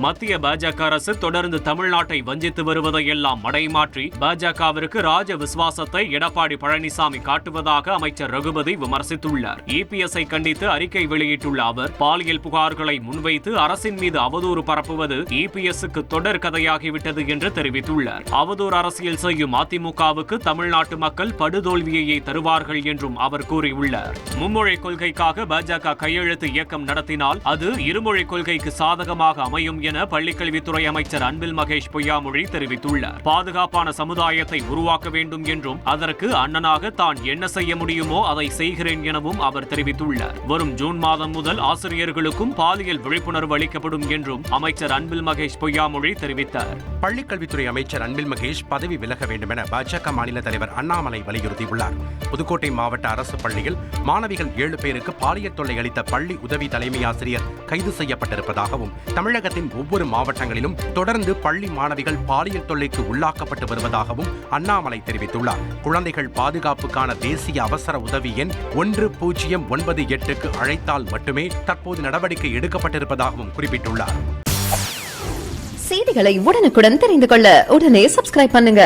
மத்திய பாஜக அரசு தொடர்ந்து தமிழ்நாட்டை வஞ்சித்து வருவதையெல்லாம் மடைமாற்றி பாஜகவிற்கு ராஜ விசுவாசத்தை எடப்பாடி பழனிசாமி காட்டுவதாக அமைச்சர் ரகுபதி விமர்சித்துள்ளார். இபிஎஸ்ஐ கண்டித்து அறிக்கை வெளியிட்டுள்ள அவர், பாலியல் புகார்களை முன்வைத்து அரசின் மீது அவதூறு பரப்புவது இபிஎஸ்க்கு தொடர் கதையாகிவிட்டது என்று தெரிவித்துள்ளார். அவதூறு அரசியல் செய்யும் அதிமுகவுக்கு தமிழ்நாட்டு மக்கள் படுதோல்வியையே தருவார்கள் என்றும் அவர் கூறியுள்ளார். மும்மொழி கொள்கைக்காக பாஜக கையெழுத்து இயக்கம் நடத்தினால் அது இருமொழி கொள்கைக்கு சாதகமாக அமையும் என பள்ளிக்கல்வித்துறை அமைச்சர் அன்பில் மகேஷ் பொய்யாமொழி தெரிவித்துள்ளார். பாதுகாப்பான சமுதாயத்தை உருவாக்க வேண்டும் என்றும் அதற்கு அண்ணனாக தான் என்ன செய்ய முடியுமோ அதை செய்கிறேன் எனவும் அவர் தெரிவித்துள்ளார். வரும் ஜூன் மாதம் முதல் ஆசிரியர்களுக்கும் பாலியல் விழிப்புணர்வு அளிக்கப்படும் என்றும் அமைச்சர் அன்பில் மகேஷ் பொய்யாமொழி தெரிவித்தார். பள்ளிக்கல்வித்துறை அமைச்சர் அன்பில் மகேஷ் பதவி விலக வேண்டும் என பாஜக மாநில தலைவர் அண்ணாமலை வலியுறுத்தியுள்ளார். புதுக்கோட்டை மாவட்ட அரசு பள்ளியில் மாணவிகள் 7 பேருக்கு பாலியல் தொல்லை அளித்த பள்ளி உதவி தலைமை ஆசிரியர் கைது செய்யப்பட்டிருப்பதாகவும், தமிழகத்தின் ஒவ்வொரு மாவட்டங்களிலும் தொடர்ந்து பள்ளி மாணவிகள் பாலியல் தொல்லைக்கு உள்ளாக்கப்பட்டு வருவதாகவும் அண்ணாமலை தெரிவித்துள்ளார். குழந்தைகள் பாதுகாப்புக்கான தேசிய அவசர உதவி எண் 1098க்கு அழைத்தால் மட்டுமே தற்போது நடவடிக்கை எடுக்கப்பட்டிருப்பதாகவும் குறிப்பிட்டுள்ளார். செய்திகளை உடனுக்குடன் தெரிந்து கொள்ள உடனே சப்ஸ்கிரைப் பண்ணுங்க.